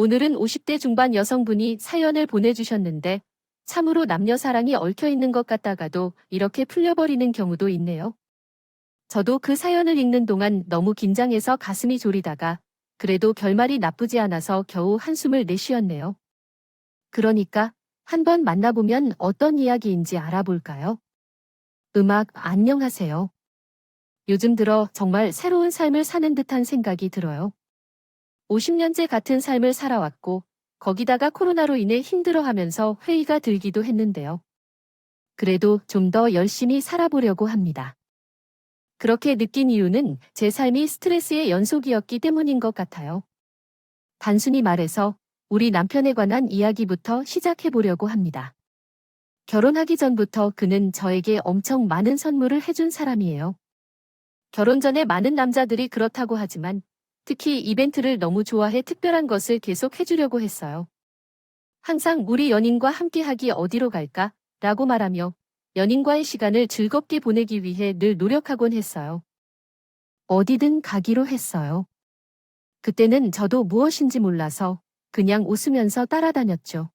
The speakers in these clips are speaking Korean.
오늘은 50대 중반 여성분이 사연을 보내주셨는데 참으로 남녀 사랑이 얽혀 있는 것 같다가도 이렇게 풀려버리는 경우도 있네요. 저도 그 사연을 읽는 동안 너무 긴장해서 가슴이 졸이다가 그래도 결말이 나쁘지 않아서 겨우 한숨을 내쉬었네요. 그러니까 한번 만나보면 어떤 이야기인지 알아볼까요? 음악 안녕하세요. 요즘 들어 정말 새로운 삶을 사는 듯한 생각이 들어요. 50년째 같은 삶을 살아왔고 거기다가 코로나로 인해 힘들어하면서 회의가 들기도 했는데요. 그래도 좀 더 열심히 살아보려고 합니다. 그렇게 느낀 이유는 제 삶이 스트레스의 연속이었기 때문인 것 같아요. 단순히 말해서 우리 남편에 관한 이야기부터 시작해보려고 합니다. 결혼하기 전부터 그는 저에게 엄청 많은 선물을 해준 사람이에요. 결혼 전에 많은 남자들이 그렇다고 하지만 특히 이벤트를 너무 좋아해 특별한 것을 계속 해주려고 했어요. 항상 우리 연인과 함께하기 어디로 갈까? 라고 말하며 연인과의 시간을 즐겁게 보내기 위해 늘 노력하곤 했어요. 어디든 가기로 했어요. 그때는 저도 무엇인지 몰라서 그냥 웃으면서 따라다녔죠.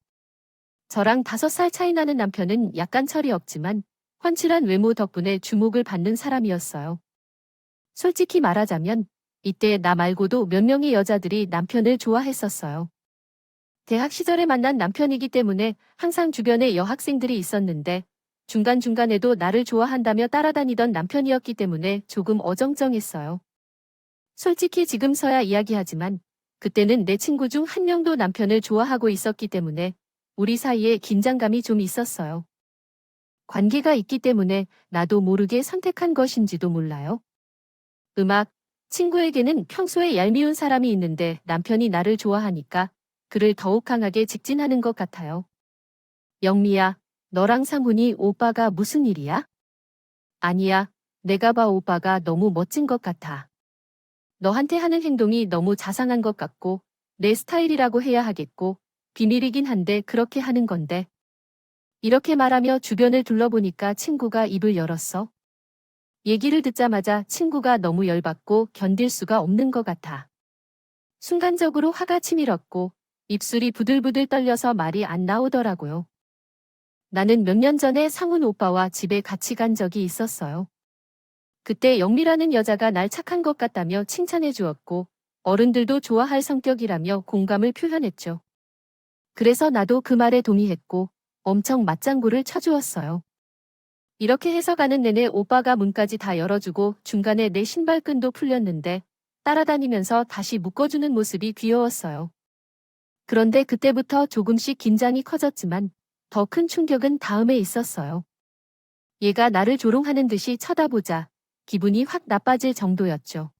저랑 5살 차이 나는 남편은 약간 철이 없지만 훤칠한 외모 덕분에 주목을 받는 사람이었어요. 솔직히 말하자면 이때 나 말고도 몇 명의 여자들이 남편을 좋아했었어요. 대학 시절에 만난 남편이기 때문에 항상 주변에 여학생들이 있었는데 중간중간에도 나를 좋아한다며 따라다니던 남편이었기 때문에 조금 어정쩡했어요. 솔직히 지금서야 이야기하지만 그때는 내 친구 중 한 명도 남편을 좋아하고 있었기 때문에 우리 사이에 긴장감이 좀 있었어요. 관계가 있기 때문에 나도 모르게 선택한 것인지도 몰라요. 음악, 친구에게는 평소에 얄미운 사람이 있는데 남편이 나를 좋아하니까 그를 더욱 강하게 직진하는 것 같아요. 영미야, 너랑 상훈이 오빠가 무슨 일이야? 아니야, 내가 봐 오빠가 너무 멋진 것 같아. 너한테 하는 행동이 너무 자상한 것 같고 내 스타일이라고 해야 하겠고 비밀이긴 한데 그렇게 하는 건데. 이렇게 말하며 주변을 둘러보니까 친구가 입을 열었어. 얘기를 듣자마자 친구가 너무 열받고 견딜 수가 없는 것 같아. 순간적으로 화가 치밀었고 입술이 부들부들 떨려서 말이 안 나오더라고요. 나는 몇 년 전에 상훈 오빠와 집에 같이 간 적이 있었어요. 그때 영미라는 여자가 날 착한 것 같다며 칭찬해 주었고 어른들도 좋아할 성격이라며 공감을 표현했죠. 그래서 나도 그 말에 동의했고 엄청 맞장구를 쳐주었어요. 이렇게 해서 가는 내내 오빠가 문까지 다 열어주고 중간에 내 신발끈도 풀렸는데 따라다니면서 다시 묶어주는 모습이 귀여웠어요. 그런데 그때부터 조금씩 긴장이 커졌지만 더 큰 충격은 다음에 있었어요. 얘가 나를 조롱하는 듯이 쳐다보자 기분이 확 나빠질 정도였죠.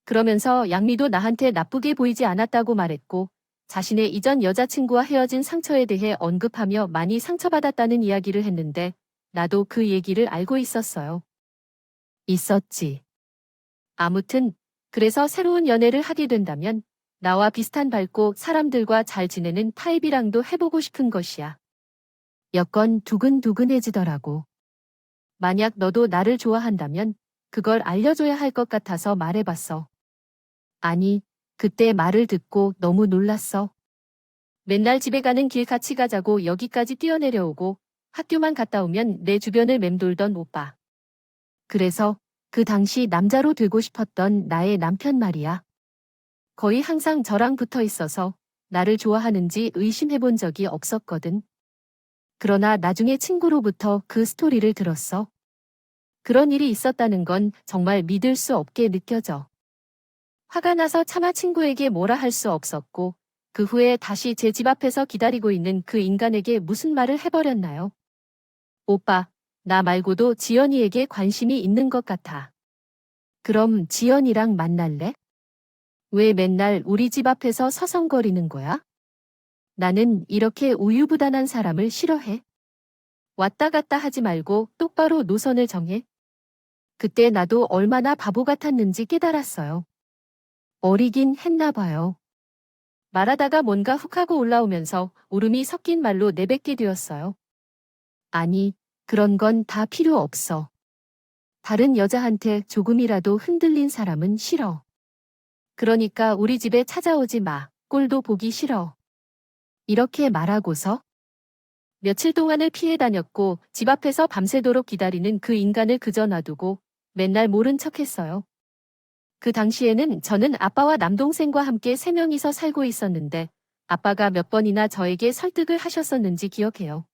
그러면서 양미도 나한테 나쁘게 보이지 않았다고 말했고 자신의 이전 여자친구와 헤어진 상처에 대해 언급하며 많이 상처받았다는 이야기를 했는데 나도 그 얘기를 알고 있었어요. 있었지. 아무튼 그래서 새로운 연애를 하게 된다면 나와 비슷한 밝고 사람들과 잘 지내는 타입이랑도 해보고 싶은 것이야. 여건 두근두근해지더라고. 만약 너도 나를 좋아한다면 그걸 알려줘야 할 것 같아서 말해봤어. 아니, 그때 말을 듣고 너무 놀랐어. 맨날 집에 가는 길 같이 가자고 여기까지 뛰어내려오고 학교만 갔다 오면 내 주변을 맴돌던 오빠. 그래서 그 당시 남자로 되고 싶었던 나의 남편 말이야. 거의 항상 저랑 붙어 있어서 나를 좋아하는지 의심해본 적이 없었거든. 그러나 나중에 친구로부터 그 스토리를 들었어. 그런 일이 있었다는 건 정말 믿을 수 없게 느껴져. 화가 나서 차마 친구에게 뭐라 할 수 없었고 그 후에 다시 제 집 앞에서 기다리고 있는 그 인간에게 무슨 말을 해버렸나요? 오빠, 나 말고도 지연이에게 관심이 있는 것 같아. 그럼 지연이랑 만날래? 왜 맨날 우리 집 앞에서 서성거리는 거야? 나는 이렇게 우유부단한 사람을 싫어해. 왔다 갔다 하지 말고 똑바로 노선을 정해. 그때 나도 얼마나 바보 같았는지 깨달았어요. 어리긴 했나 봐요. 말하다가 뭔가 훅 하고 올라오면서 울음이 섞인 말로 내뱉게 되었어요. 아니, 그런 건 다 필요 없어. 다른 여자한테 조금이라도 흔들린 사람은 싫어. 그러니까 우리 집에 찾아오지 마. 꼭 꼴도 보기 싫어. 이렇게 말하고서 며칠 동안을 피해 다녔고 집 앞에서 밤새도록 기다리는 그 인간을 그저 놔두고 맨날 모른 척했어요. 그 당시에는 저는 아빠와 남동생과 함께 3명이서 살고 있었는데 아빠가 몇 번이나 저에게 설득을 하셨었는지 기억해요.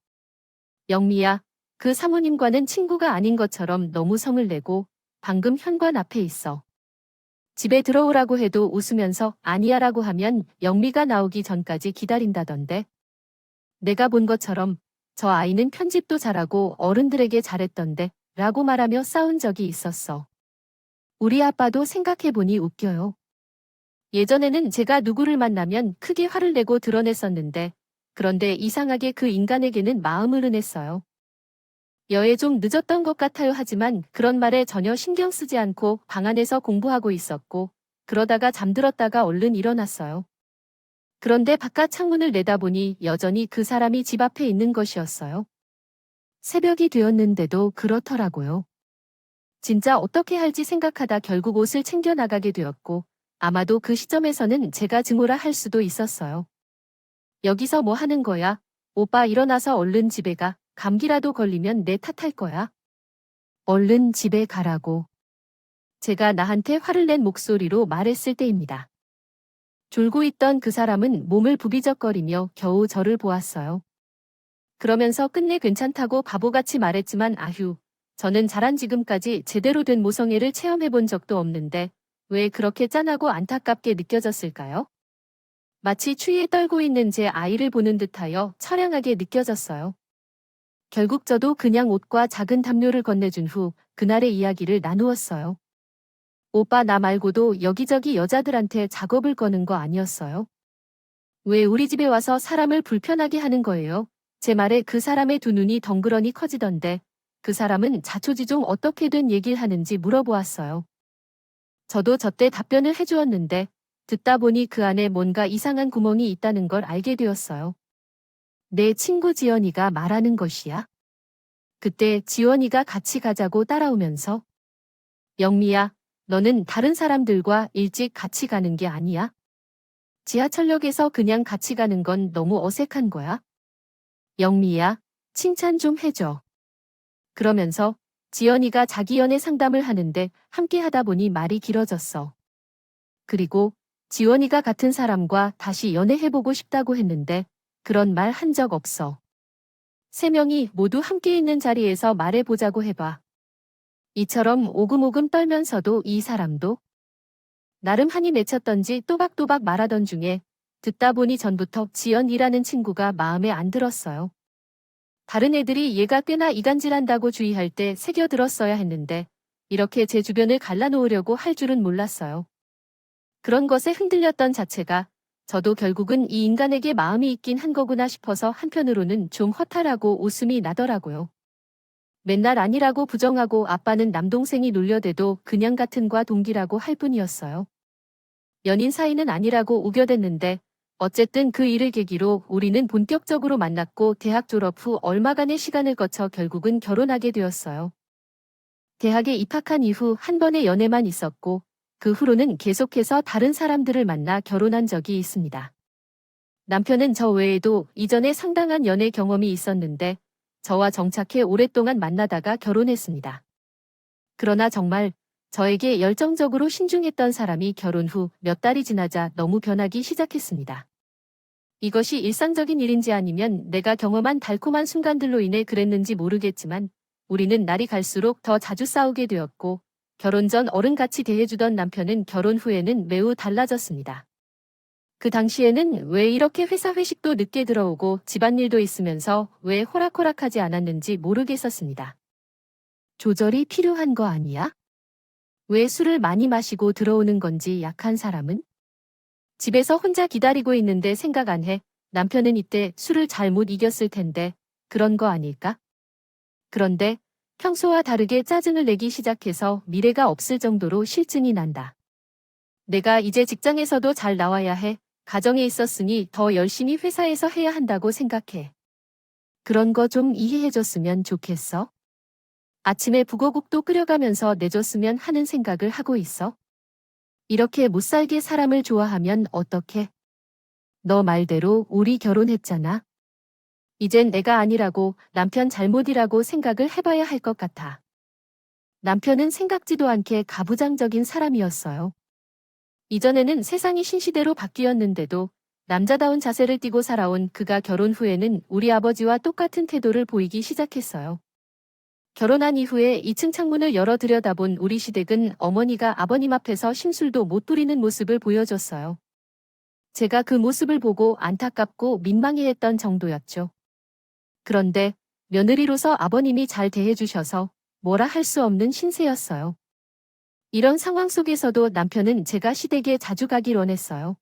영미야, 그 사모님과는 친구가 아닌 것처럼 너무 성을 내고 방금 현관 앞에 있어. 집에 들어오라고 해도 웃으면서 아니야라고 하면 영미가 나오기 전까지 기다린다던데. 내가 본 것처럼 저 아이는 편집도 잘하고 어른들에게 잘했던데 라고 말하며 싸운 적이 있었어. 우리 아빠도 생각해보니 웃겨요. 예전에는 제가 누구를 만나면 크게 화를 내고 드러냈었는데 그런데 이상하게 그 인간에게는 마음을 은했어요. 여에 좀 늦었던 것 같아요 하지만 그런 말에 전혀 신경 쓰지 않고 방 안에서 공부하고 있었고 그러다가 잠들었다가 얼른 일어났어요. 그런데 바깥 창문을 내다보니 여전히 그 사람이 집 앞에 있는 것이었어요. 새벽이 되었는데도 그렇더라고요. 진짜 어떻게 할지 생각하다 결국 옷을 챙겨 나가게 되었고 아마도 그 시점에서는 제가 증오라 할 수도 있었어요. 여기서 뭐 하는 거야? 오빠 일어나서 얼른 집에 가. 감기라도 걸리면 내 탓할 거야. 얼른 집에 가라고. 제가 나한테 화를 낸 목소리로 말했을 때입니다. 졸고 있던 그 사람은 몸을 부비적거리며 겨우 저를 보았어요. 그러면서 끝내 괜찮다고 바보같이 말했지만 아휴, 저는 자란 지금까지 제대로 된 모성애를 체험해본 적도 없는데 왜 그렇게 짠하고 안타깝게 느껴졌을까요? 마치 추위에 떨고 있는 제 아이를 보는 듯하여 처량하게 느껴졌어요. 결국 저도 그냥 옷과 작은 담요를 건네준 후 그날의 이야기를 나누었어요. 오빠 나 말고도 여기저기 여자들한테 작업을 거는 거 아니었어요? 왜 우리 집에 와서 사람을 불편하게 하는 거예요? 제 말에 그 사람의 두 눈이 덩그러니 커지던데 그 사람은 자초지종 어떻게 된 얘기를 하는지 물어보았어요. 저도 저때 답변을 해주었는데 듣다 보니 그 안에 뭔가 이상한 구멍이 있다는 걸 알게 되었어요. 내 친구 지연이가 말하는 것이야. 그때 지원이가 같이 가자고 따라오면서 영미야, 너는 다른 사람들과 일찍 같이 가는 게 아니야? 지하철역에서 그냥 같이 가는 건 너무 어색한 거야. 영미야, 칭찬 좀 해줘. 그러면서 지연이가 자기 연애 상담을 하는데 함께 하다 보니 말이 길어졌어. 그리고 지원이가 같은 사람과 다시 연애해보고 싶다고 했는데 그런 말 한 적 없어. 3명이 모두 함께 있는 자리에서 말해보자고 해봐. 이처럼 오금오금 떨면서도 이 사람도 나름 한이 맺혔던지 또박또박 말하던 중에 듣다 보니 전부터 지연이라는 친구가 마음에 안 들었어요. 다른 애들이 얘가 꽤나 이간질한다고 주의할 때 새겨들었어야 했는데 이렇게 제 주변을 갈라놓으려고 할 줄은 몰랐어요. 그런 것에 흔들렸던 자체가 저도 결국은 이 인간에게 마음이 있긴 한 거구나 싶어서 한편으로는 좀 허탈하고 웃음이 나더라고요. 맨날 아니라고 부정하고 아빠는 남동생이 놀려대도 그냥 같은과 동기라고 할 뿐이었어요. 연인 사이는 아니라고 우겨댔는데 어쨌든 그 일을 계기로 우리는 본격적으로 만났고 대학 졸업 후 얼마간의 시간을 거쳐 결국은 결혼하게 되었어요. 대학에 입학한 이후 한 번의 연애만 있었고 그 후로는 계속해서 다른 사람들을 만나 결혼한 적이 있습니다. 남편은 저 외에도 이전에 상당한 연애 경험이 있었는데 저와 정착해 오랫동안 만나다가 결혼했습니다. 그러나 정말 저에게 열정적으로 신중했던 사람이 결혼 후 몇 달이 지나자 너무 변하기 시작했습니다. 이것이 일상적인 일인지 아니면 내가 경험한 달콤한 순간들로 인해 그랬는지 모르겠지만 우리는 날이 갈수록 더 자주 싸우게 되었고 결혼 전 어른같이 대해주던 남편은 결혼 후에는 매우 달라졌습니다. 그 당시에는 왜 이렇게 회사 회식도 늦게 들어오고 집안일도 있으면서 왜 호락호락하지 않았는지 모르겠었습니다. 조절이 필요한 거 아니야? 왜 술을 많이 마시고 들어오는 건지 약한 사람은? 집에서 혼자 기다리고 있는데 생각 안 해. 남편은 이때 술을 잘못 이겼을 텐데 그런 거 아닐까? 그런데 평소와 다르게 짜증을 내기 시작해서 미래가 없을 정도로 실증이 난다. 내가 이제 직장에서도 잘 나와야 해. 가정에 있었으니 더 열심히 회사에서 해야 한다고 생각해. 그런 거 좀 이해해줬으면 좋겠어. 아침에 북어국도 끓여가면서 내줬으면 하는 생각을 하고 있어. 이렇게 못살게 사람을 좋아하면 어떡해? 너 말대로 우리 결혼했잖아. 이젠 내가 아니라고 남편 잘못이라고 생각을 해봐야 할 것 같아. 남편은 생각지도 않게 가부장적인 사람이었어요. 이전에는 세상이 신시대로 바뀌었는데도 남자다운 자세를 띠고 살아온 그가 결혼 후에는 우리 아버지와 똑같은 태도를 보이기 시작했어요. 결혼한 이후에 2층 창문을 열어 들여다본 우리 시댁은 어머니가 아버님 앞에서 심술도 못 부리는 모습을 보여줬어요. 제가 그 모습을 보고 안타깝고 민망해했던 정도였죠. 그런데 며느리로서 아버님이 잘 대해주셔서 뭐라 할 수 없는 신세였어요. 이런 상황 속에서도 남편은 제가 시댁에 자주 가길 원했어요.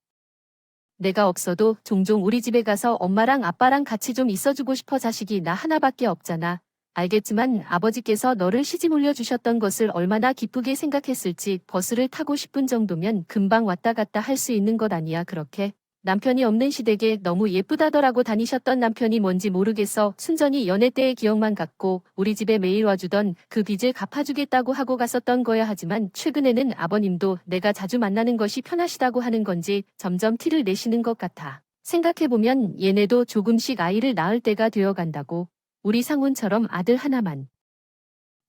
내가 없어도 종종 우리 집에 가서 엄마랑 아빠랑 같이 좀 있어주고 싶어. 자식이 나 하나밖에 없잖아. 알겠지만 아버지께서 너를 시집 올려주셨던 것을 얼마나 기쁘게 생각했을지. 버스를 타고 10분 정도면 금방 왔다 갔다 할 수 있는 것 아니야. 그렇게 남편이 없는 시댁에 너무 예쁘다더라고 다니셨던 남편이 뭔지 모르겠어. 순전히 연애 때의 기억만 갖고 우리 집에 매일 와주던 그 빚을 갚아주겠다고 하고 갔었던 거야. 하지만 최근에는 아버님도 내가 자주 만나는 것이 편하시다고 하는 건지 점점 티를 내시는 것 같아. 생각해보면 얘네도 조금씩 아이를 낳을 때가 되어간다고. 우리 상훈처럼 아들 하나만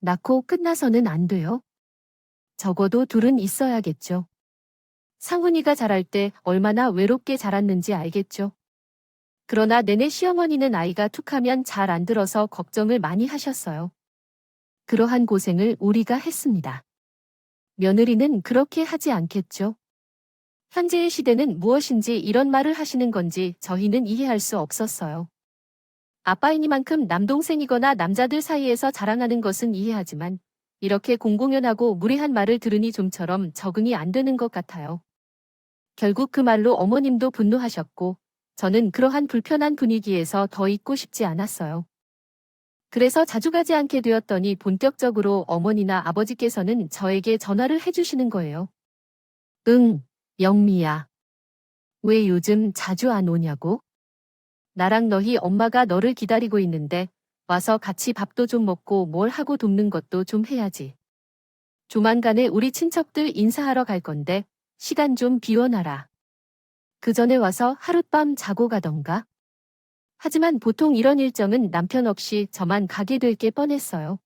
낳고 끝나서는 안 돼요. 적어도 둘은 있어야겠죠. 상훈이가 자랄 때 얼마나 외롭게 자랐는지 알겠죠. 그러나 내내 시어머니는 아이가 툭하면 잘 안 들어서 걱정을 많이 하셨어요. 그러한 고생을 우리가 했습니다. 며느리는 그렇게 하지 않겠죠. 현재의 시대는 무엇인지 이런 말을 하시는 건지 저희는 이해할 수 없었어요. 아빠이니만큼 남동생이거나 남자들 사이에서 자랑하는 것은 이해하지만 이렇게 공공연하고 무례한 말을 들으니 좀처럼 적응이 안 되는 것 같아요. 결국 그 말로 어머님도 분노하셨고 저는 그러한 불편한 분위기에서 더 있고 싶지 않았어요. 그래서 자주 가지 않게 되었더니 본격적으로 어머니나 아버지께서는 저에게 전화를 해주시는 거예요. 응, 영미야. 왜 요즘 자주 안 오냐고? 나랑 너희 엄마가 너를 기다리고 있는데 와서 같이 밥도 좀 먹고 뭘 하고 돕는 것도 좀 해야지. 조만간에 우리 친척들 인사하러 갈 건데 시간 좀 비워놔라. 그 전에 와서 하룻밤 자고 가던가. 하지만 보통 이런 일정은 남편 없이 저만 가게 될 게 뻔했어요.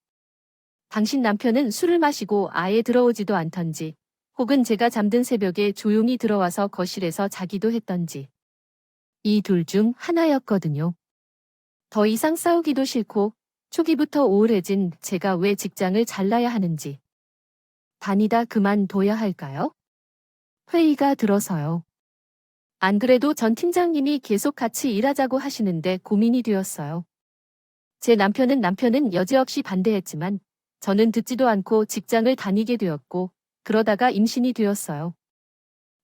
당신 남편은 술을 마시고 아예 들어오지도 않던지 혹은 제가 잠든 새벽에 조용히 들어와서 거실에서 자기도 했던지. 이 둘 중 하나였거든요. 더 이상 싸우기도 싫고 초기부터 우울해진 제가 왜 직장을 잘라야 하는지. 다니다 그만둬야 할까요? 회의가 들어서요. 안 그래도 전 팀장님이 계속 같이 일하자고 하시는데 고민이 되었어요. 제 남편은 여지없이 반대했지만 저는 듣지도 않고 직장을 다니게 되었고 그러다가 임신이 되었어요.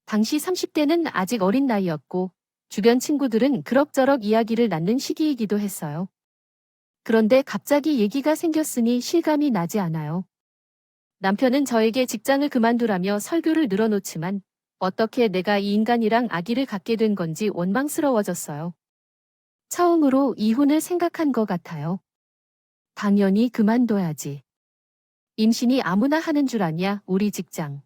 당시 30대는 아직 어린 나이였고 주변 친구들은 그럭저럭 이야기를 낳는 시기이기도 했어요. 그런데 갑자기 얘기가 생겼으니 실감이 나지 않아요. 남편은 저에게 직장을 그만두라며 설교를 늘어놓지만 어떻게 내가 이 인간이랑 아기를 갖게 된 건지 원망스러워졌어요. 처음으로 이혼을 생각한 것 같아요. 당연히 그만둬야지. 임신이 아무나 하는 줄 아냐, 우리 직장.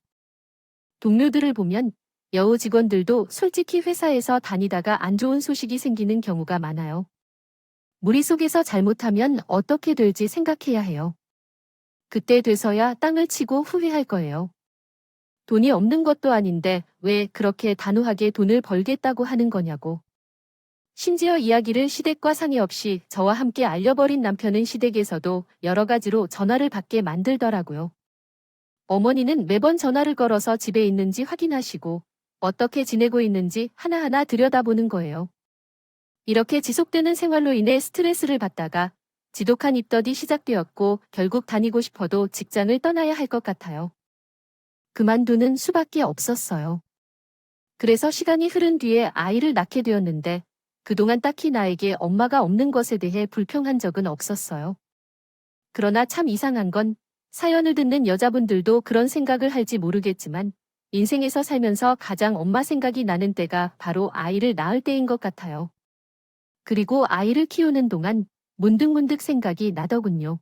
동료들을 보면 여우 직원들도 솔직히 회사에서 다니다가 안 좋은 소식이 생기는 경우가 많아요. 무리 속에서 잘못하면 어떻게 될지 생각해야 해요. 그때 돼서야 땅을 치고 후회할 거예요. 돈이 없는 것도 아닌데 왜 그렇게 단호하게 돈을 벌겠다고 하는 거냐고. 심지어 이야기를 시댁과 상의 없이 저와 함께 알려버린 남편은 시댁에서도 여러 가지로 전화를 받게 만들더라고요. 어머니는 매번 전화를 걸어서 집에 있는지 확인하시고 어떻게 지내고 있는지 하나하나 들여다보는 거예요. 이렇게 지속되는 생활로 인해 스트레스를 받다가 지독한 입덧이 시작되었고 결국 다니고 싶어도 직장을 떠나야 할 것 같아요. 그만두는 수밖에 없었어요. 그래서 시간이 흐른 뒤에 아이를 낳게 되었는데 그동안 딱히 나에게 엄마가 없는 것에 대해 불평한 적은 없었어요. 그러나 참 이상한 건 사연을 듣는 여자분들도 그런 생각을 할지 모르겠지만 인생에서 살면서 가장 엄마 생각이 나는 때가 바로 아이를 낳을 때인 것 같아요. 그리고 아이를 키우는 동안 문득문득 생각이 나더군요.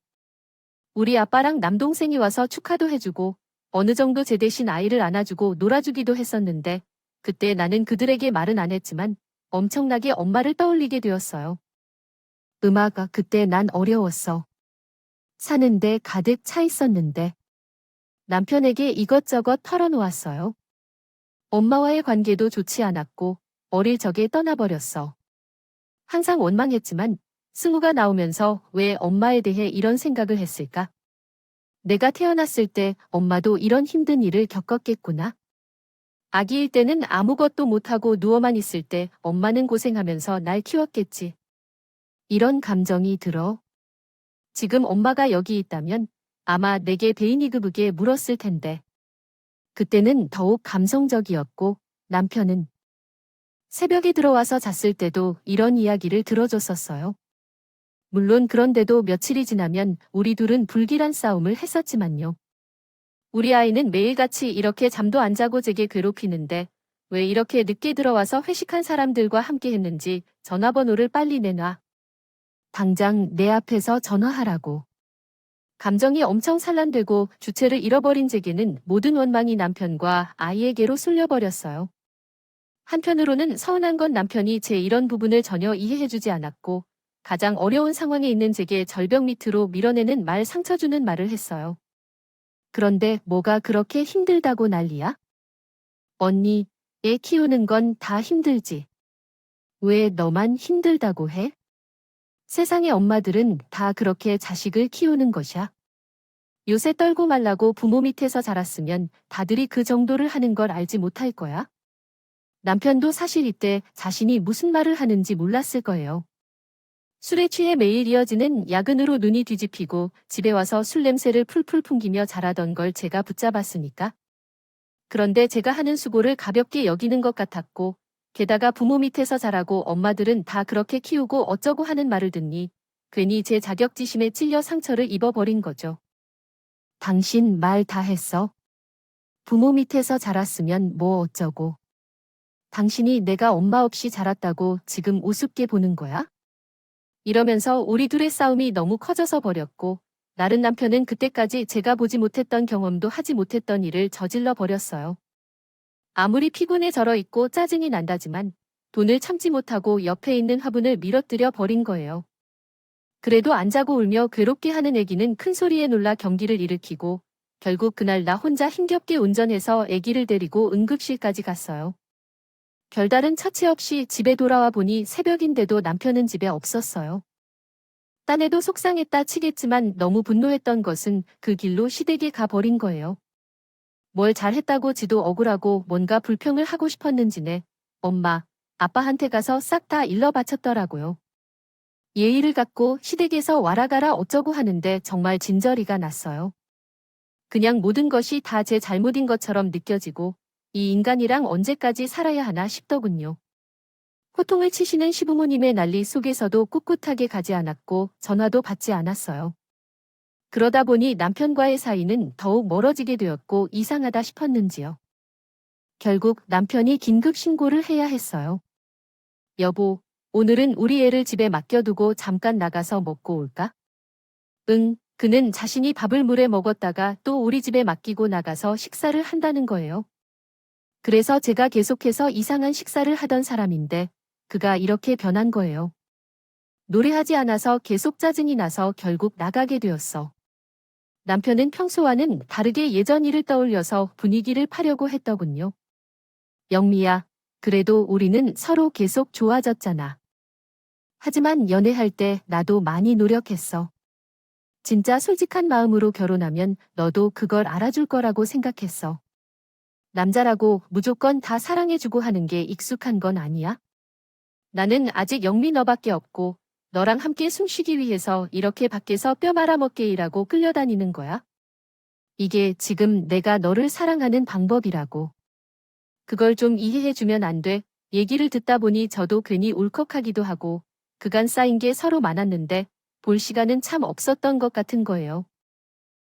우리 아빠랑 남동생이 와서 축하도 해주고 어느 정도 제 대신 아이를 안아주고 놀아주기도 했었는데 그때 나는 그들에게 말은 안 했지만 엄청나게 엄마를 떠올리게 되었어요. 음아가 그때 난 어려웠어. 사는데 가득 차 있었는데 남편에게 이것저것 털어놓았어요. 엄마와의 관계도 좋지 않았고 어릴 적에 떠나버렸어. 항상 원망했지만 승우가 나오면서 왜 엄마에 대해 이런 생각을 했을까? 내가 태어났을 때 엄마도 이런 힘든 일을 겪었겠구나. 아기일 때는 아무것도 못하고 누워만 있을 때 엄마는 고생하면서 날 키웠겠지. 이런 감정이 들어. 지금 엄마가 여기 있다면 아마 내게 대인이급으게 물었을 텐데. 그때는 더욱 감성적이었고 남편은 새벽에 들어와서 잤을 때도 이런 이야기를 들어줬었어요. 물론 그런데도 며칠이 지나면 우리 둘은 불길한 싸움을 했었지만요. 우리 아이는 매일같이 이렇게 잠도 안 자고 제게 괴롭히는데 왜 이렇게 늦게 들어와서 회식한 사람들과 함께 했는지 전화번호를 빨리 내놔. 당장 내 앞에서 전화하라고. 감정이 엄청 산란되고 주체를 잃어버린 제게는 모든 원망이 남편과 아이에게로 쏠려버렸어요. 한편으로는 서운한 건 남편이 제 이런 부분을 전혀 이해해주지 않았고 가장 어려운 상황에 있는 제게 절벽 밑으로 밀어내는 말 상처 주는 말을 했어요. 그런데 뭐가 그렇게 힘들다고 난리야? 언니, 애 키우는 건 다 힘들지. 왜 너만 힘들다고 해? 세상의 엄마들은 다 그렇게 자식을 키우는 것이야. 요새 떨고 말라고 부모 밑에서 자랐으면 다들이 그 정도를 하는 걸 알지 못할 거야. 남편도 사실 이때 자신이 무슨 말을 하는지 몰랐을 거예요. 술에 취해 매일 이어지는 야근으로 눈이 뒤집히고 집에 와서 술 냄새를 풀풀 풍기며 자라던 걸 제가 붙잡았으니까. 그런데 제가 하는 수고를 가볍게 여기는 것 같았고 게다가 부모 밑에서 자라고 엄마들은 다 그렇게 키우고 어쩌고 하는 말을 듣니 괜히 제 자격지심에 찔려 상처를 입어버린 거죠. 당신 말 다 했어. 부모 밑에서 자랐으면 뭐 어쩌고. 당신이 내가 엄마 없이 자랐다고 지금 우습게 보는 거야? 이러면서 우리 둘의 싸움이 너무 커져서 버렸고 다른 남편은 그때까지 제가 보지 못했던 경험도 하지 못했던 일을 저질러 버렸어요. 아무리 피곤해 절어 있고 짜증이 난다지만 돈을 참지 못하고 옆에 있는 화분을 밀어뜨려 버린 거예요. 그래도 안 자고 울며 괴롭게 하는 애기는 큰 소리에 놀라 경기를 일으키고 결국 그날 나 혼자 힘겹게 운전해서 애기를 데리고 응급실까지 갔어요. 별다른 처치 없이 집에 돌아와 보니 새벽인데도 남편은 집에 없었어요. 딴에도 속상했다 치겠지만 너무 분노했던 것은 그 길로 시댁에 가버린 거예요. 뭘 잘했다고 지도 억울하고 뭔가 불평을 하고 싶었는지네 엄마, 아빠한테 가서 싹 다 일러 바쳤더라고요. 예의를 갖고 시댁에서 와라 가라 어쩌고 하는데 정말 진저리가 났어요. 그냥 모든 것이 다 제 잘못인 것처럼 느껴지고 이 인간이랑 언제까지 살아야 하나 싶더군요. 호통을 치시는 시부모님의 난리 속에서도 꿋꿋하게 가지 않았고 전화도 받지 않았어요. 그러다 보니 남편과의 사이는 더욱 멀어지게 되었고 이상하다 싶었는지요. 결국 남편이 긴급 신고를 해야 했어요. 여보, 오늘은 우리 애를 집에 맡겨두고 잠깐 나가서 먹고 올까? 응, 그는 자신이 밥을 물에 먹었다가 또 우리 집에 맡기고 나가서 식사를 한다는 거예요. 그래서 제가 계속해서 이상한 식사를 하던 사람인데 그가 이렇게 변한 거예요. 노래하지 않아서 계속 짜증이 나서 결국 나가게 되었어. 남편은 평소와는 다르게 예전 일을 떠올려서 분위기를 파려고 했더군요. 영미야, 그래도 우리는 서로 계속 좋아졌잖아. 하지만 연애할 때 나도 많이 노력했어. 진짜 솔직한 마음으로 결혼하면 너도 그걸 알아줄 거라고 생각했어. 남자라고 무조건 다 사랑해주고 하는 게 익숙한 건 아니야? 나는 아직 영미 너밖에 없고 너랑 함께 숨쉬기 위해서 이렇게 밖에서 뼈 말아먹게 일하고 끌려다니는 거야. 이게 지금 내가 너를 사랑하는 방법이라고. 그걸 좀 이해해주면 안 돼? 얘기를 듣다 보니 저도 괜히 울컥하기도 하고 그간 쌓인 게 서로 많았는데 볼 시간은 참 없었던 것 같은 거예요.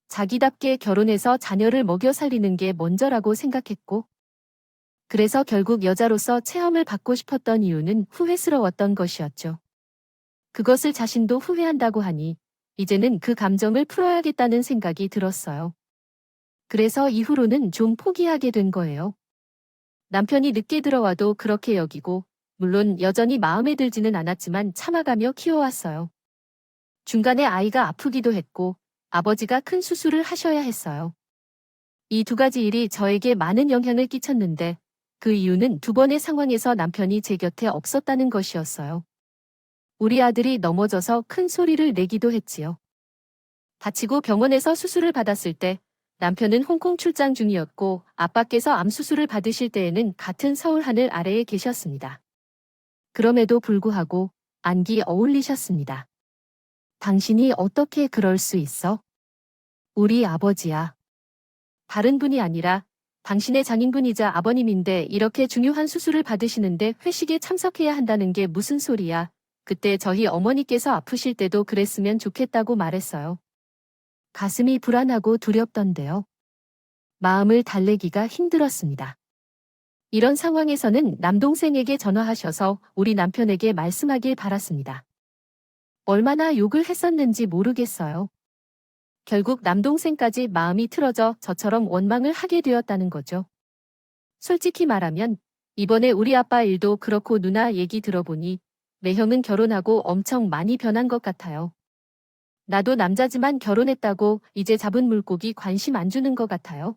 자기답게 결혼해서 자녀를 먹여 살리는 게 먼저라고 생각했고 그래서 결국 여자로서 체험을 받고 싶었던 이유는 후회스러웠던 것이었죠. 그것을 자신도 후회한다고 하니 이제는 그 감정을 풀어야겠다는 생각이 들었어요. 그래서 이후로는 좀 포기하게 된 거예요. 남편이 늦게 들어와도 그렇게 여기고 물론 여전히 마음에 들지는 않았지만 참아가며 키워왔어요. 중간에 아이가 아프기도 했고 아버지가 큰 수술을 하셔야 했어요. 이 두 가지 일이 저에게 많은 영향을 끼쳤는데 그 이유는 두 번의 상황에서 남편이 제 곁에 없었다는 것이었어요. 우리 아들이 넘어져서 큰 소리를 내기도 했지요. 다치고 병원에서 수술을 받았을 때 남편은 홍콩 출장 중이었고 아빠께서 암 수술을 받으실 때에는 같은 서울 하늘 아래에 계셨습니다. 그럼에도 불구하고 안기 어울리셨습니다. 당신이 어떻게 그럴 수 있어? 우리 아버지야. 다른 분이 아니라 당신의 장인분이자 아버님인데 이렇게 중요한 수술을 받으시는데 회식에 참석해야 한다는 게 무슨 소리야. 그때 저희 어머니께서 아프실 때도 그랬으면 좋겠다고 말했어요. 가슴이 불안하고 두렵던데요. 마음을 달래기가 힘들었습니다. 이런 상황에서는 남동생에게 전화하셔서 우리 남편에게 말씀하길 바랐습니다. 얼마나 욕을 했었는지 모르겠어요. 결국 남동생까지 마음이 틀어져 저처럼 원망을 하게 되었다는 거죠. 솔직히 말하면 이번에 우리 아빠 일도 그렇고 누나 얘기 들어보니 매형은 결혼하고 엄청 많이 변한 것 같아요. 나도 남자지만 결혼했다고 이제 잡은 물고기 관심 안 주는 것 같아요.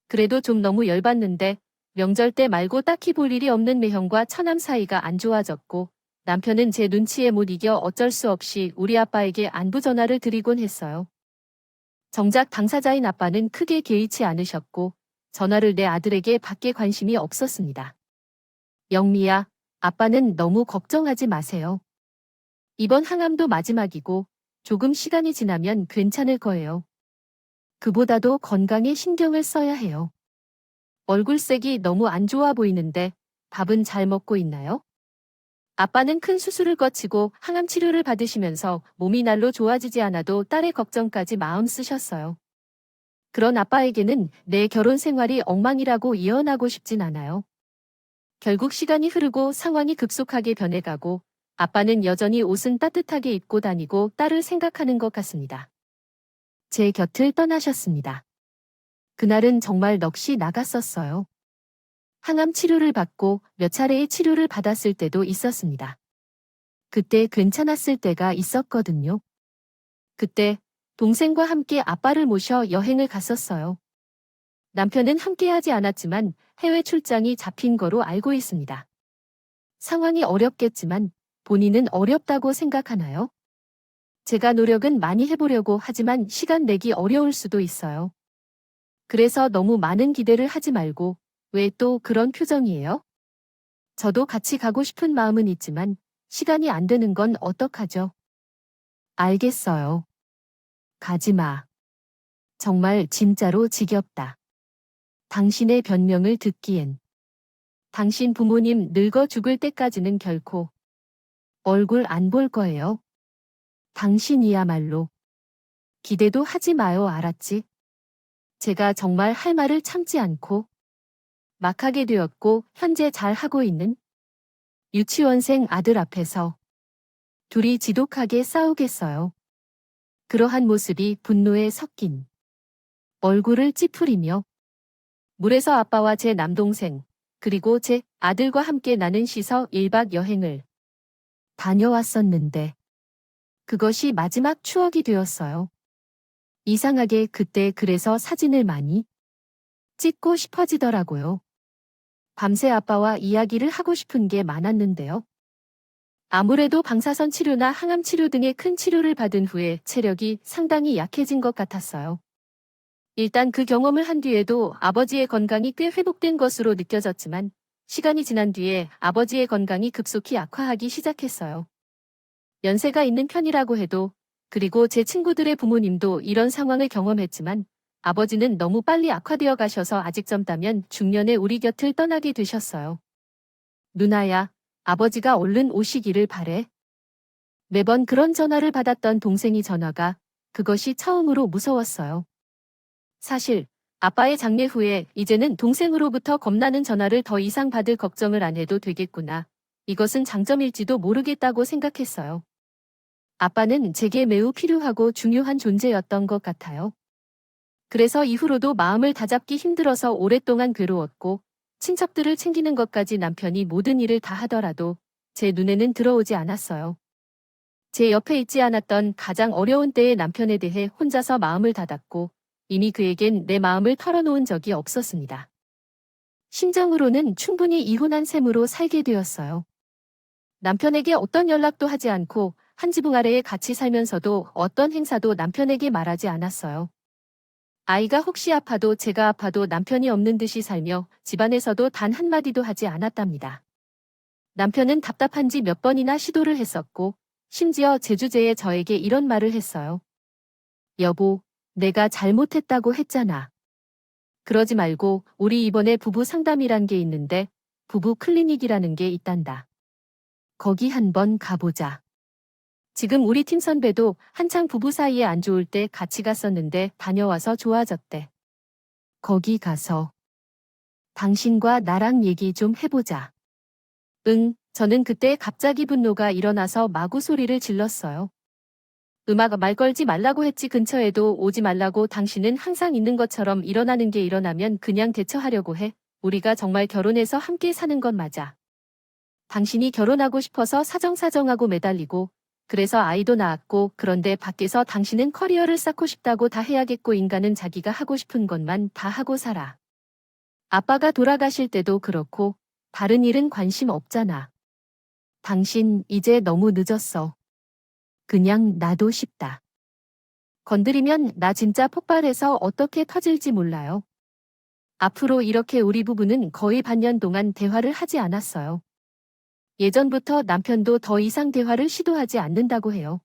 그래도 좀 너무 열받는데 명절 때 말고 딱히 볼 일이 없는 매형과 처남 사이가 안 좋아졌고 남편은 제 눈치에 못 이겨 어쩔 수 없이 우리 아빠에게 안부 전화를 드리곤 했어요. 정작 당사자인 아빠는 크게 개의치 않으셨고 전화를 내 아들에게 받게 관심이 없었습니다. 영미야, 아빠는 너무 걱정하지 마세요. 이번 항암도 마지막이고 조금 시간이 지나면 괜찮을 거예요. 그보다도 건강에 신경을 써야 해요. 얼굴색이 너무 안 좋아 보이는데 밥은 잘 먹고 있나요? 아빠는 큰 수술을 거치고 항암 치료를 받으시면서 몸이 날로 좋아지지 않아도 딸의 걱정까지 마음 쓰셨어요. 그런 아빠에게는 내 결혼 생활이 엉망이라고 이언하고 싶진 않아요. 결국 시간이 흐르고 상황이 급속하게 변해가고 아빠는 여전히 옷은 따뜻하게 입고 다니고 딸을 생각하는 것 같습니다. 제 곁을 떠나셨습니다. 그날은 정말 넋이 나갔었어요. 항암 치료를 받고 몇 차례의 치료를 받았을 때도 있었습니다. 그때 괜찮았을 때가 있었거든요. 그때 동생과 함께 아빠를 모셔 여행을 갔었어요. 남편은 함께하지 않았지만 해외 출장이 잡힌 거로 알고 있습니다. 상황이 어렵겠지만 본인은 어렵다고 생각하나요? 제가 노력은 많이 해보려고 하지만 시간 내기 어려울 수도 있어요. 그래서 너무 많은 기대를 하지 말고 왜 또 그런 표정이에요? 저도 같이 가고 싶은 마음은 있지만 시간이 안 되는 건 어떡하죠? 알겠어요. 가지 마. 정말 진짜로 지겹다. 당신의 변명을 듣기엔. 당신 부모님 늙어 죽을 때까지는 결코 얼굴 안 볼 거예요. 당신이야말로. 기대도 하지 마요, 알았지? 제가 정말 할 말을 참지 않고 막 하게 되었고 현재 잘 하고 있는 유치원생 아들 앞에서 둘이 지독하게 싸우겠어요. 그러한 모습이 분노에 섞인 얼굴을 찌푸리며 물에서 아빠와 제 남동생 그리고 제 아들과 함께 나는 시서 1박 여행을 다녀왔었는데 그것이 마지막 추억이 되었어요. 이상하게 그때 그래서 사진을 많이 찍고 싶어지더라고요. 밤새 아빠와 이야기를 하고 싶은 게 많았는데요. 아무래도 방사선 치료나 항암 치료 등의 큰 치료를 받은 후에 체력이 상당히 약해진 것 같았어요. 일단 그 경험을 한 뒤에도 아버지의 건강이 꽤 회복된 것으로 느껴졌지만 시간이 지난 뒤에 아버지의 건강이 급속히 악화하기 시작했어요. 연세가 있는 편이라고 해도 그리고 제 친구들의 부모님도 이런 상황을 경험했지만 아버지는 너무 빨리 악화되어 가셔서 아직 젊다면 중년에 우리 곁을 떠나게 되셨어요. 누나야, 아버지가 얼른 오시기를 바래. 매번 그런 전화를 받았던 동생이 전화가 그것이 처음으로 무서웠어요. 사실 아빠의 장례 후에 이제는 동생으로부터 겁나는 전화를 더 이상 받을 걱정을 안 해도 되겠구나. 이것은 장점일지도 모르겠다고 생각했어요. 아빠는 제게 매우 필요하고 중요한 존재였던 것 같아요. 그래서 이후로도 마음을 다잡기 힘들어서 오랫동안 괴로웠고 친척들을 챙기는 것까지 남편이 모든 일을 다 하더라도 제 눈에는 들어오지 않았어요. 제 옆에 있지 않았던 가장 어려운 때의 남편에 대해 혼자서 마음을 닫았고 이미 그에겐 내 마음을 털어놓은 적이 없었습니다. 심정으로는 충분히 이혼한 셈으로 살게 되었어요. 남편에게 어떤 연락도 하지 않고 한 지붕 아래에 같이 살면서도 어떤 행사도 남편에게 말하지 않았어요. 아이가 혹시 아파도 제가 아파도 남편이 없는 듯이 살며 집안에서도 단 한마디도 하지 않았답니다. 남편은 답답한지 몇 번이나 시도를 했었고 심지어 제 주제에 저에게 이런 말을 했어요. 여보, 내가 잘못했다고 했잖아. 그러지 말고 우리 이번에 부부 상담이란 게 있는데 부부 클리닉이라는 게 있단다. 거기 한번 가보자. 지금 우리 팀 선배도 한창 부부 사이에 안 좋을 때 같이 갔었는데 다녀와서 좋아졌대. 거기 가서 당신과 나랑 얘기 좀 해보자. 응, 저는 그때 갑자기 분노가 일어나서 마구 소리를 질렀어요. 음악 말 걸지 말라고 했지 근처에도 오지 말라고 당신은 항상 있는 것처럼 일어나는 게 일어나면 그냥 대처하려고 해. 우리가 정말 결혼해서 함께 사는 건 맞아. 당신이 결혼하고 싶어서 사정사정하고 매달리고 그래서 아이도 낳았고 그런데 밖에서 당신은 커리어를 쌓고 싶다고 다 해야겠고 인간은 자기가 하고 싶은 것만 다 하고 살아. 아빠가 돌아가실 때도 그렇고 다른 일은 관심 없잖아. 당신 이제 너무 늦었어. 그냥 놔도 싶다. 건드리면 나 진짜 폭발해서 어떻게 터질지 몰라요. 앞으로 이렇게 우리 부부는 거의 반년 동안 대화를 하지 않았어요. 예전부터 남편도 더 이상 대화를 시도하지 않는다고 해요.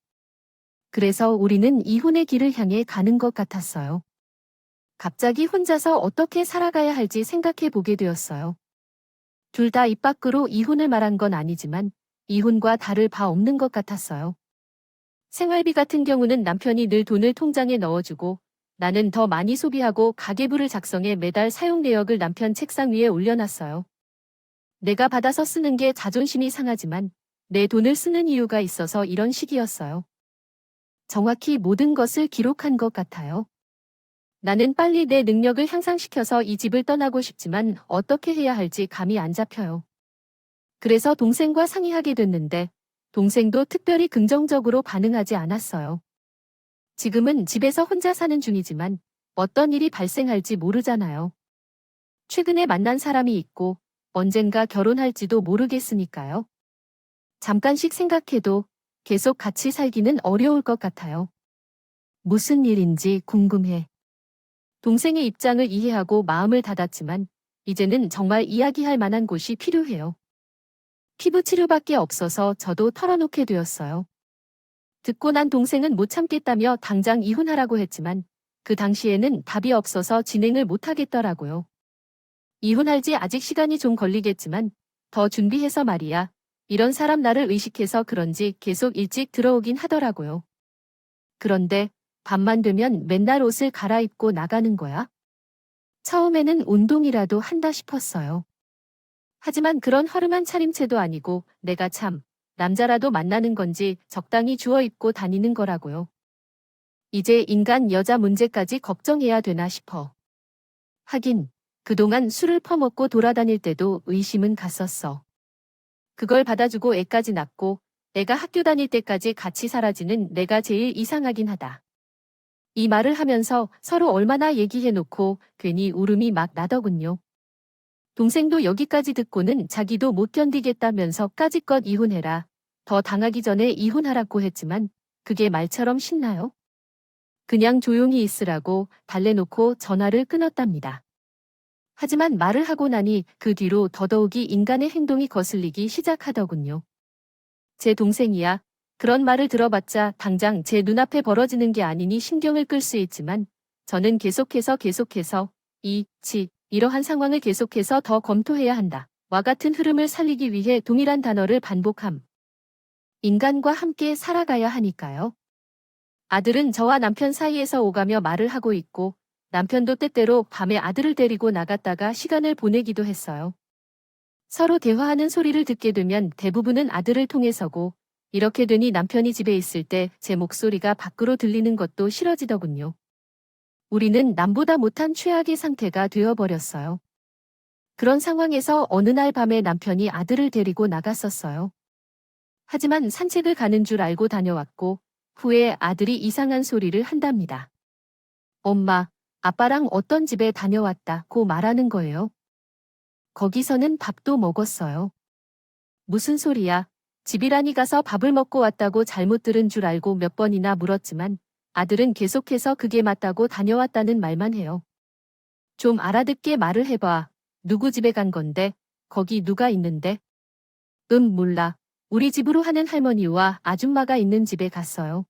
그래서 우리는 이혼의 길을 향해 가는 것 같았어요. 갑자기 혼자서 어떻게 살아가야 할지 생각해 보게 되었어요. 둘 다 입 밖으로 이혼을 말한 건 아니지만 이혼과 다를 바 없는 것 같았어요. 생활비 같은 경우는 남편이 늘 돈을 통장에 넣어주고 나는 더 많이 소비하고 가계부를 작성해 매달 사용 내역을 남편 책상 위에 올려놨어요. 내가 받아서 쓰는 게 자존심이 상하지만 내 돈을 쓰는 이유가 있어서 이런 식이었어요. 정확히 모든 것을 기록한 것 같아요. 나는 빨리 내 능력을 향상시켜서 이 집을 떠나고 싶지만 어떻게 해야 할지 감이 안 잡혀요. 그래서 동생과 상의하게 됐는데 동생도 특별히 긍정적으로 반응하지 않았어요. 지금은 집에서 혼자 사는 중이지만 어떤 일이 발생할지 모르잖아요. 최근에 만난 사람이 있고 언젠가 결혼할지도 모르겠으니까요. 잠깐씩 생각해도 계속 같이 살기는 어려울 것 같아요. 무슨 일인지 궁금해. 동생의 입장을 이해하고 마음을 닫았지만 이제는 정말 이야기할 만한 곳이 필요해요. 피부 치료밖에 없어서 저도 털어놓게 되었어요. 듣고 난 동생은 못 참겠다며 당장 이혼하라고 했지만 그 당시에는 답이 없어서 진행을 못 하겠더라고요. 이혼할지 아직 시간이 좀 걸리겠지만 더 준비해서 말이야. 이런 사람 나를 의식해서 그런지 계속 일찍 들어오긴 하더라고요. 그런데 밤만 되면 맨날 옷을 갈아입고 나가는 거야? 처음에는 운동이라도 한다 싶었어요. 하지만 그런 허름한 차림새도 아니고 내가 참 남자라도 만나는 건지 적당히 주워 입고 다니는 거라고요. 이제 인간 여자 문제까지 걱정해야 되나 싶어. 하긴 그동안 술을 퍼먹고 돌아다닐 때도 의심은 갔었어. 그걸 받아주고 애까지 낳고 애가 학교 다닐 때까지 같이 사라지는 내가 제일 이상하긴 하다. 이 말을 하면서 서로 얼마나 얘기해놓고 괜히 울음이 막 나더군요. 동생도 여기까지 듣고는 자기도 못 견디겠다면서 까짓것 이혼해라. 더 당하기 전에 이혼하라고 했지만 그게 말처럼 쉽나요? 그냥 조용히 있으라고 달래놓고 전화를 끊었답니다. 하지만 말을 하고 나니 그 뒤로 더더욱이 인간의 행동이 거슬리기 시작하더군요. 제 동생이야. 그런 말을 들어봤자 당장 제 눈앞에 벌어지는 게 아니니 신경을 끌 수 있지만 저는 계속해서 이러한 상황을 계속해서 더 검토해야 한다. 와 같은 흐름을 살리기 위해 동일한 단어를 반복함. 인간과 함께 살아가야 하니까요. 아들은 저와 남편 사이에서 오가며 말을 하고 있고 남편도 때때로 밤에 아들을 데리고 나갔다가 시간을 보내기도 했어요. 서로 대화하는 소리를 듣게 되면 대부분은 아들을 통해서고 이렇게 되니 남편이 집에 있을 때 제 목소리가 밖으로 들리는 것도 싫어지더군요. 우리는 남보다 못한 최악의 상태가 되어버렸어요. 그런 상황에서 어느 날 밤에 남편이 아들을 데리고 나갔었어요. 하지만 산책을 가는 줄 알고 다녀왔고 후에 아들이 이상한 소리를 한답니다. 엄마, 아빠랑 어떤 집에 다녀왔다고 말하는 거예요. 거기서는 밥도 먹었어요. 무슨 소리야? 집이라니 가서 밥을 먹고 왔다고 잘못 들은 줄 알고 몇 번이나 물었지만 아들은 계속해서 그게 맞다고 다녀왔다는 말만 해요. 좀 알아듣게 말을 해봐. 누구 집에 간 건데? 거기 누가 있는데? 몰라. 우리 집으로 하는 할머니와 아줌마가 있는 집에 갔어요.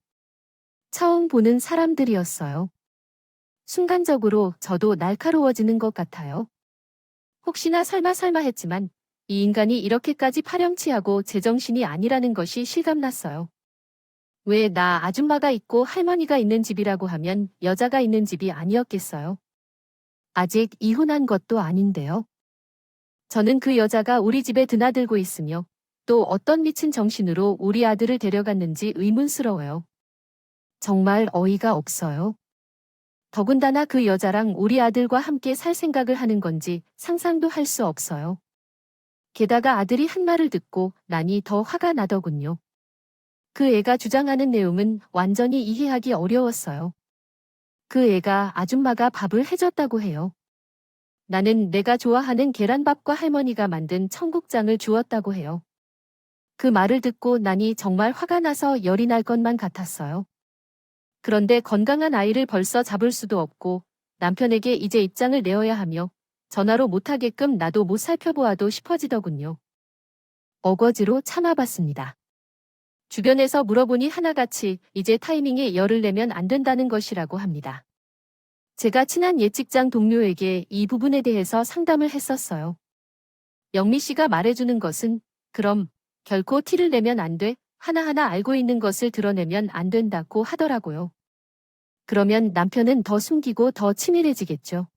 처음 보는 사람들이었어요. 순간적으로 저도 날카로워지는 것 같아요. 혹시나 설마 했지만 이 인간이 이렇게까지 파렴치하고 제정신이 아니라는 것이 실감났어요. 왜 나 아줌마가 있고 할머니가 있는 집이라고 하면 여자가 있는 집이 아니었겠어요? 아직 이혼한 것도 아닌데요. 저는 그 여자가 우리 집에 드나들고 있으며 또 어떤 미친 정신으로 우리 아들을 데려갔는지 의문스러워요. 정말 어이가 없어요. 더군다나 그 여자랑 우리 아들과 함께 살 생각을 하는 건지 상상도 할 수 없어요. 게다가 아들이 한 말을 듣고 나니 더 화가 나더군요. 그 애가 주장하는 내용은 완전히 이해하기 어려웠어요. 그 애가 아줌마가 밥을 해줬다고 해요. 나는 내가 좋아하는 계란밥과 할머니가 만든 청국장을 주었다고 해요. 그 말을 듣고 나니 정말 화가 나서 열이 날 것만 같았어요. 그런데 건강한 아이를 벌써 잡을 수도 없고 남편에게 이제 입장을 내어야 하며 전화로 못하게끔 나도 못 살펴보아도 싶어지더군요. 어거지로 참아봤습니다. 주변에서 물어보니 하나같이 이제 타이밍에 열을 내면 안 된다는 것이라고 합니다. 제가 친한 옛 직장 동료에게 이 부분에 대해서 상담을 했었어요. 영미 씨가 말해주는 것은 그럼 결코 티를 내면 안 돼. 하나하나 알고 있는 것을 드러내면 안 된다고 하더라고요. 그러면 남편은 더 숨기고 더 치밀해지겠죠.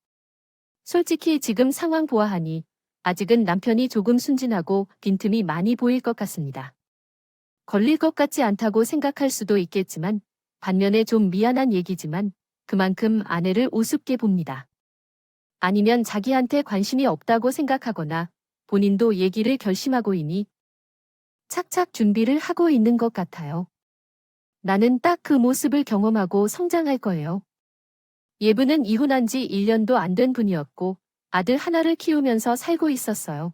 솔직히 지금 상황 보아하니 아직은 남편이 조금 순진하고 빈틈이 많이 보일 것 같습니다. 걸릴 것 같지 않다고 생각할 수도 있겠지만 반면에 좀 미안한 얘기지만 그만큼 아내를 우습게 봅니다. 아니면 자기한테 관심이 없다고 생각하거나 본인도 얘기를 결심하고 있니 착착 준비를 하고 있는 것 같아요. 나는 딱 그 모습을 경험하고 성장할 거예요. 예부는 이혼한 지 1년도 안 된 분이었고 아들 하나를 키우면서 살고 있었어요.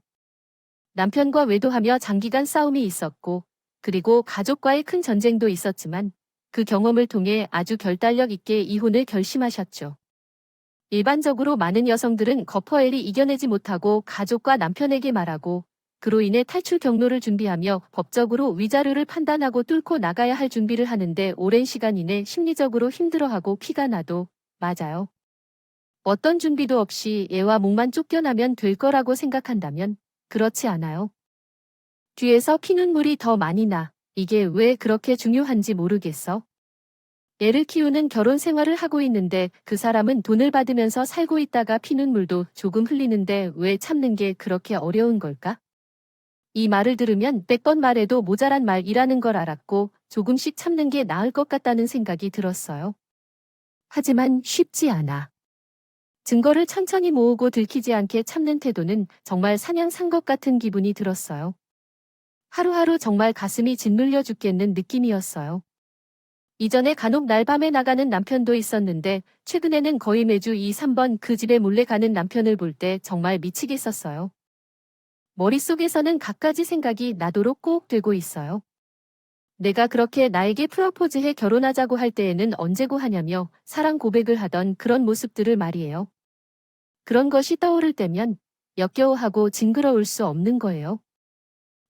남편과 외도하며 장기간 싸움이 있었고 그리고 가족과의 큰 전쟁도 있었지만 그 경험을 통해 아주 결단력 있게 이혼을 결심하셨죠. 일반적으로 많은 여성들은 거퍼엘이 이겨내지 못하고 가족과 남편에게 말하고 그로 인해 탈출 경로를 준비하며 법적으로 위자료를 판단하고 뚫고 나가야 할 준비를 하는데 오랜 시간 이내 심리적으로 힘들어하고 피가 나도 맞아요. 어떤 준비도 없이 애와 목만 쫓겨나면 될 거라고 생각한다면 그렇지 않아요. 뒤에서 피눈물이 더 많이 나. 이게 왜 그렇게 중요한지 모르겠어. 애를 키우는 결혼 생활을 하고 있는데 그 사람은 돈을 받으면서 살고 있다가 피눈물도 조금 흘리는데 왜 참는 게 그렇게 어려운 걸까? 이 말을 들으면 100번 말해도 모자란 말이라는 걸 알았고 조금씩 참는 게 나을 것 같다는 생각이 들었어요. 하지만 쉽지 않아. 증거를 천천히 모으고 들키지 않게 참는 태도는 정말 사냥 산 것 같은 기분이 들었어요. 하루하루 정말 가슴이 짓눌려 죽겠는 느낌이었어요. 이전에 간혹 날 밤에 나가는 남편도 있었는데 최근에는 거의 매주 2, 3번 그 집에 몰래 가는 남편을 볼 때 정말 미치겠었어요. 머릿속에서는 갖가지 생각이 나도록 꼭 되고 있어요. 내가 그렇게 나에게 프로포즈해 결혼하자고 할 때에는 언제고 하냐며 사랑 고백을 하던 그런 모습들을 말이에요. 그런 것이 떠오를 때면 역겨워하고 징그러울 수 없는 거예요.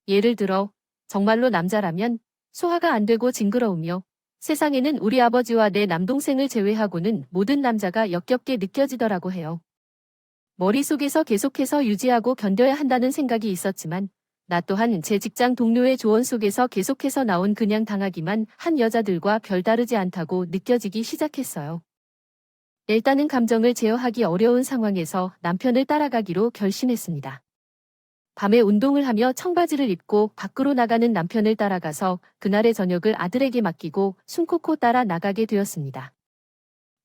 예를 들어 정말로 남자라면 소화가 안 되고 징그러우며 세상에는 우리 아버지와 내 남동생을 제외하고는 모든 남자가 역겹게 느껴지더라고 해요. 머릿속에서 계속해서 유지하고 견뎌야 한다는 생각이 있었지만 나 또한 제 직장 동료의 조언 속에서 계속해서 나온 그냥 당하기만 한 여자들과 별다르지 않다고 느껴지기 시작했어요. 일단은 감정을 제어하기 어려운 상황에서 남편을 따라가기로 결심했습니다. 밤에 운동을 하며 청바지를 입고 밖으로 나가는 남편을 따라가서 그날의 저녁을 아들에게 맡기고 숨고코 따라 나가게 되었습니다.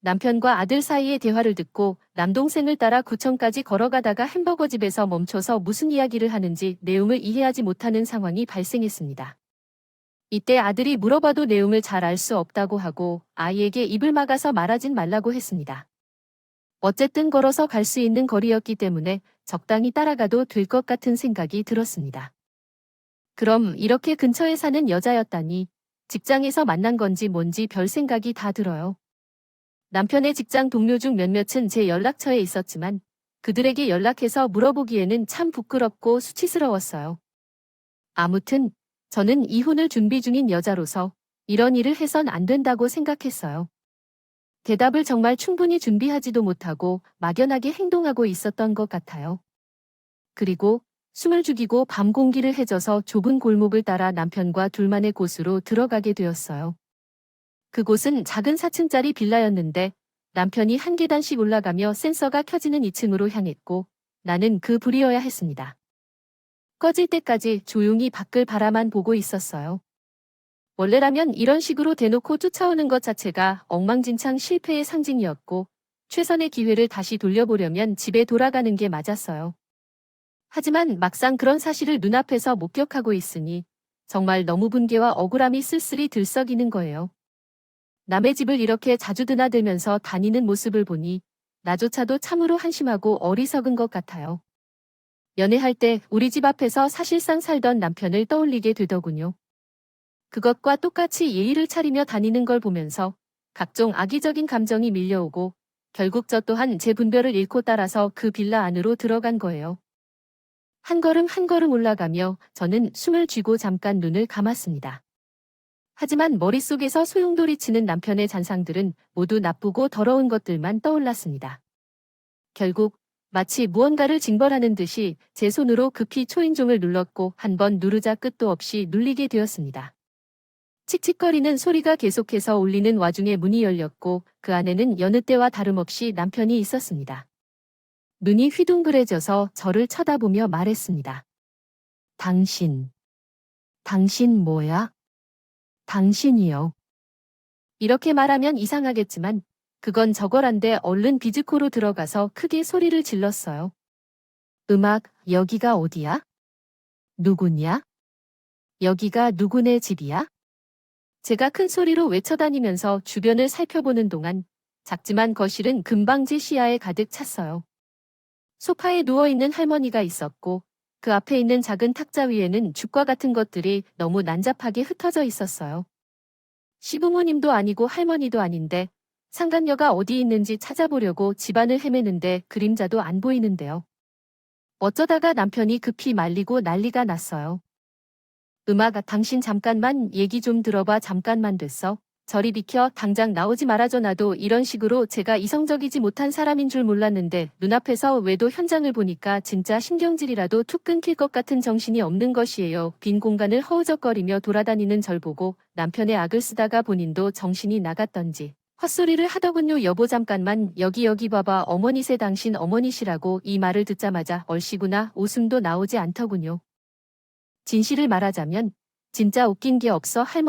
남편과 아들 사이의 대화를 듣고 남동생을 따라 구청까지 걸어가다가 햄버거 집에서 멈춰서 무슨 이야기를 하는지 내용을 이해하지 못하는 상황이 발생했습니다. 이때 아들이 물어봐도 내용을 잘 알 수 없다고 하고 아이에게 입을 막아서 말하진 말라고 했습니다. 어쨌든 걸어서 갈 수 있는 거리였기 때문에 적당히 따라가도 될 것 같은 생각이 들었습니다. 그럼 이렇게 근처에 사는 여자였다니 직장에서 만난 건지 뭔지 별 생각이 다 들어요. 남편의 직장 동료 중 몇몇은 제 연락처에 있었지만 그들에게 연락해서 물어보기에는 참 부끄럽고 수치스러웠어요. 아무튼 저는 이혼을 준비 중인 여자로서 이런 일을 해선 안 된다고 생각했어요. 대답을 정말 충분히 준비하지도 못하고 막연하게 행동하고 있었던 것 같아요. 그리고 숨을 죽이고 밤 공기를 헤져서 좁은 골목을 따라 남편과 둘만의 곳으로 들어가게 되었어요. 그곳은 작은 4층짜리 빌라였는데 남편이 한 계단씩 올라가며 센서가 켜지는 2층으로 향했고 나는 그 불이어야 했습니다. 꺼질 때까지 조용히 밖을 바라만 보고 있었어요. 원래라면 이런 식으로 대놓고 쫓아오는 것 자체가 엉망진창 실패의 상징이었고 최선의 기회를 다시 돌려보려면 집에 돌아가는 게 맞았어요. 하지만 막상 그런 사실을 눈앞에서 목격하고 있으니 정말 너무 분개와 억울함이 쓸쓸히 들썩이는 거예요. 남의 집을 이렇게 자주 드나들면서 다니는 모습을 보니 나조차도 참으로 한심하고 어리석은 것 같아요. 연애할 때 우리 집 앞에서 사실상 살던 남편을 떠올리게 되더군요. 그것과 똑같이 예의를 차리며 다니는 걸 보면서 각종 악의적인 감정이 밀려오고 결국 저 또한 제 분별을 잃고 따라서 그 빌라 안으로 들어간 거예요. 한 걸음 한 걸음 올라가며 저는 숨을 쥐고 잠깐 눈을 감았습니다. 하지만 머릿속에서 소용돌이치는 남편의 잔상들은 모두 나쁘고 더러운 것들만 떠올랐습니다. 결국 마치 무언가를 징벌하는 듯이 제 손으로 급히 초인종을 눌렀고 한 번 누르자 끝도 없이 눌리게 되었습니다. 칙칙거리는 소리가 계속해서 울리는 와중에 문이 열렸고 그 안에는 여느 때와 다름없이 남편이 있었습니다. 눈이 휘둥그레져서 저를 쳐다보며 말했습니다. 당신 뭐야? 당신이요. 이렇게 말하면 이상하겠지만 그건 저거란데 얼른 비즈코로 들어가서 크게 소리를 질렀어요. 음악, 여기가 어디야? 누구냐? 여기가 누구네 집이야? 제가 큰 소리로 외쳐다니면서 주변을 살펴보는 동안 작지만 거실은 금방 제 시야에 가득 찼어요. 소파에 누워있는 할머니가 있었고 그 앞에 있는 작은 탁자 위에는 죽과 같은 것들이 너무 난잡하게 흩어져 있었어요. 시부모님도 아니고 할머니도 아닌데 상간녀가 어디 있는지 찾아보려고 집안을 헤매는데 그림자도 안 보이는데요. 어쩌다가 남편이 급히 말리고 난리가 났어요. 음악아, 당신 잠깐만 얘기 좀 들어봐. 잠깐만 됐어. 저리 비켜. 당장 나오지 말아줘. 나도 이런 식으로 제가 이성적이지 못한 사람인 줄 몰랐는데 눈앞에서 외도 현장을 보니까 진짜 신경질이라도 툭 끊길 것 같은 정신이 없는 것이에요. 빈 공간을 허우적거리며 돌아다니는 절 보고 남편의 악을 쓰다가 본인도 정신이 나갔던지 헛소리를 하더군요. 여보 잠깐만 여기 봐봐. 어머니세. 당신 어머니시라고. 이 말을 듣자마자 얼씨구나 웃음도 나오지 않더군요. 진실을 말하자면 진짜 웃긴 게 없어 할머니